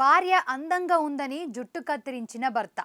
భార్య అందంగా ఉందని జుట్టు కత్తిరించిన భర్త.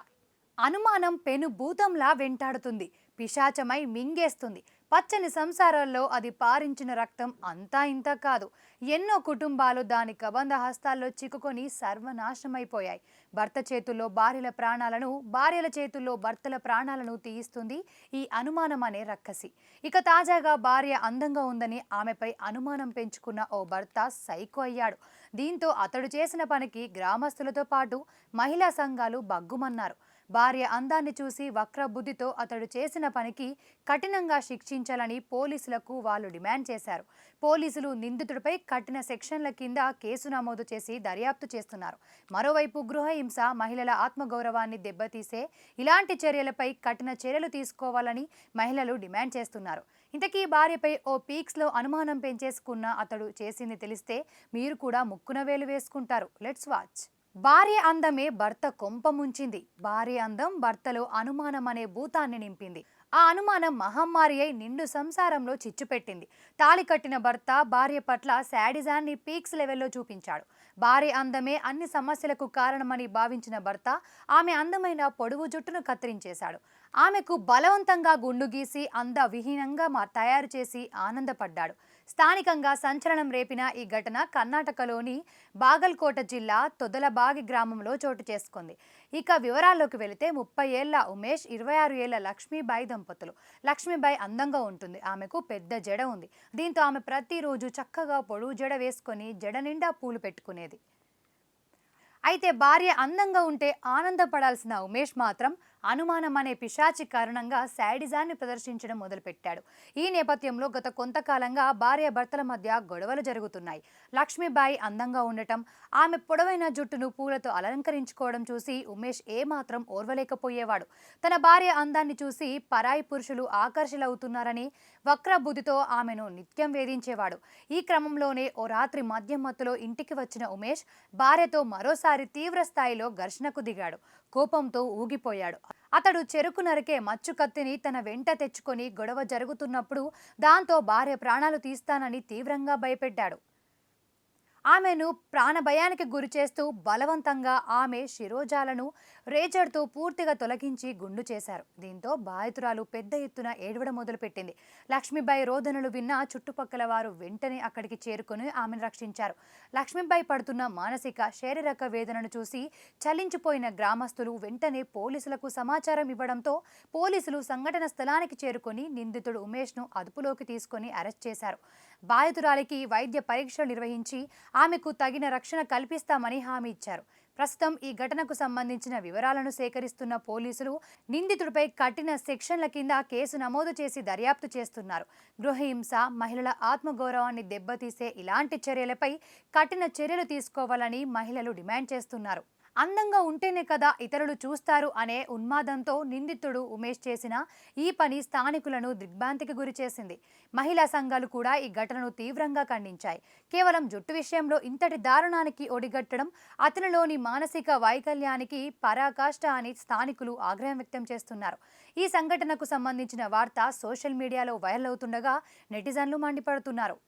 అనుమానం పెను భూతంలా వెంటాడుతుంది. పిశాచమై మింగేస్తుంది. పచ్చని సంసారాల్లో అది పారించిన రక్తం అంతా ఇంత కాదు. ఎన్నో కుటుంబాలు దాని కబంధ హస్తాల్లో చిక్కుకొని సర్వనాశనమైపోయాయి. భర్త చేతుల్లో భార్యల ప్రాణాలను, భార్యల చేతుల్లో భర్తల ప్రాణాలను తీయిస్తుంది ఈ అనుమానం అనే రక్కసి. ఇక తాజాగా భార్య అందంగా ఉందని ఆమెపై అనుమానం పెంచుకున్న ఓ భర్త సైకో అయ్యాడు. దీంతో అతడు చేసిన పనికి గ్రామస్తులతో పాటు మహిళా సంఘాలు బగ్గుమన్నారు. భార్య అందాన్ని చూసి వక్ర బుద్ధితో అతడు చేసిన పనికి కఠినంగా శిక్షించాలని పోలీసులకు వాళ్ళు డిమాండ్ చేశారు. పోలీసులు నిందితుడిపై కఠిన సెక్షన్ల కింద కేసు నమోదు చేసి దర్యాప్తు చేస్తున్నారు. మరోవైపు గృహహింస, మహిళల ఆత్మగౌరవాన్ని దెబ్బతీసే ఇలాంటి చర్యలపై కఠిన చర్యలు తీసుకోవాలని మహిళలు డిమాండ్ చేస్తున్నారు. ఇంతకీ భార్యపై ఓ పీక్స్లో అనుమానం పెంచేసుకున్న అతడు చేసింది తెలిస్తే మీరు కూడా ముక్కున వేలు వేసుకుంటారు. Let's watch. భార్య అందమే భర్త కొంప ముంచింది. భార్య అందం భర్తలో అనుమానం అనే భూతాన్ని నింపింది. ఆ అనుమానం మహమ్మారి అయి నిండు సంసారంలో చిచ్చు పెట్టింది. తాళి కట్టిన భర్త భార్య పట్ల శాడిజాన్ని పీక్స్ లెవెల్లో చూపించాడు. భార్య అందమే అన్ని సమస్యలకు కారణమని భావించిన భర్త ఆమె అందమైన పొడవు జుట్టును కత్తిరించేశాడు. ఆమెకు బలవంతంగా గుండు గీసి అందవిహీనంగా తయారు చేసి ఆనందపడ్డాడు. స్థానికంగా సంచలనం రేపిన ఈ ఘటన కర్ణాటకలోని బాగల్కోట జిల్లా తొదలబాగి గ్రామంలో చోటు చేసుకుంది. ఇక వివరాల్లోకి వెళితే 30 ఏళ్ల ఉమేష్, 26 ఏళ్ల లక్ష్మీబాయి దంపతులు. లక్ష్మీబాయి అందంగా ఉంటుంది. ఆమెకు పెద్ద జడ ఉంది. దీంతో ఆమె ప్రతిరోజు చక్కగా పొడవు జడ వేసుకొని జడ నిండా పూలు పెట్టుకునేది. అయితే భార్య అందంగా ఉంటే ఆనందపడాల్సిన ఉమేష్ మాత్రం అనుమానం అనే పిశాచి కారణంగా శాడిజాన్ని ప్రదర్శించడం మొదలుపెట్టాడు. ఈ నేపథ్యంలో గత కొంతకాలంగా భార్య భర్తల మధ్య గొడవలు జరుగుతున్నాయి. లక్ష్మీబాయి అందంగా ఉండటం, ఆమె పొడవైన జుట్టును పూలతో అలంకరించుకోవడం చూసి ఉమేష్ ఏమాత్రం ఓర్వలేకపోయేవాడు. తన భార్య అందాన్ని చూసి పరాయి పురుషులు ఆకర్షితులవుతున్నారని వక్ర బుద్ధితో ఆమెను నిత్యం వేధించేవాడు. ఈ క్రమంలోనే ఓ రాత్రి మద్యం మత్తులో ఇంటికి వచ్చిన ఉమేష్ భార్యతో మరోసారి తీవ్ర స్థాయిలో ఘర్షణకు దిగాడు. కోపంతో ఊగిపోయాడు. అతడు చెరుకు నరికే మచ్చు కత్తిని తన వెంట తెచ్చుకొని గొడవ జరుగుతున్నప్పుడు దాంతో భార్య ప్రాణాలు తీస్తానని తీవ్రంగా భయపెట్టాడు. ఆమెను ప్రాణభయానికి గురి చేస్తూ బలవంతంగా ఆమె శిరోజాలను రేజర్తో పూర్తిగా తొలగించి గుండు చేశారు. దీంతో బాధితురాలు పెద్ద ఎత్తున ఏడవడం మొదలుపెట్టింది. లక్ష్మీబాయి రోదనలు విన్న చుట్టుపక్కల వారు వెంటనే అక్కడికి చేరుకుని ఆమెను రక్షించారు. లక్ష్మీబాయి పడుతున్న మానసిక, శారీరక వేదనను చూసి చలించిపోయిన గ్రామస్తులు వెంటనే పోలీసులకు సమాచారం ఇవ్వడంతో పోలీసులు సంఘటన స్థలానికి చేరుకొని నిందితుడు ఉమేష్ను అదుపులోకి తీసుకొని అరెస్ట్ చేశారు. బాధితురాలికి వైద్య పరీక్షలు నిర్వహించి ఆమెకు తగిన రక్షణ కల్పిస్తామని హామీ ఇచ్చారు. ప్రస్తుతం ఈ ఘటనకు సంబంధించిన వివరాలను సేకరిస్తున్న పోలీసులు నిందితుడిపై కఠిన సెక్షన్ల కింద కేసు నమోదు చేసి దర్యాప్తు చేస్తున్నారు. గృహహింస, మహిళల ఆత్మగౌరవాన్ని దెబ్బతీసే ఇలాంటి చర్యలపై కఠిన చర్యలు తీసుకోవాలని మహిళలు డిమాండ్ చేస్తున్నారు. అందంగా ఉంటేనే కదా ఇతరులు చూస్తారు అనే ఉన్మాదంతో నిందితుడు ఉమేష్ చేసిన ఈ పని స్థానికులను దిగ్భ్రాంతికి గురి చేసింది. మహిళా సంఘాలు కూడా ఈ ఘటనను తీవ్రంగా ఖండించాయి. కేవలం జుట్టు విషయంలో ఇంతటి దారుణానికి ఒడిగట్టడం అతనిలోని మానసిక వైకల్యానికి పరాకాష్ట అని స్థానికులు ఆగ్రహం వ్యక్తం చేస్తున్నారు. ఈ సంఘటనకు సంబంధించిన వార్త సోషల్ మీడియాలో వైరల్ అవుతుండగా నెటిజన్లు మండిపడుతున్నారు.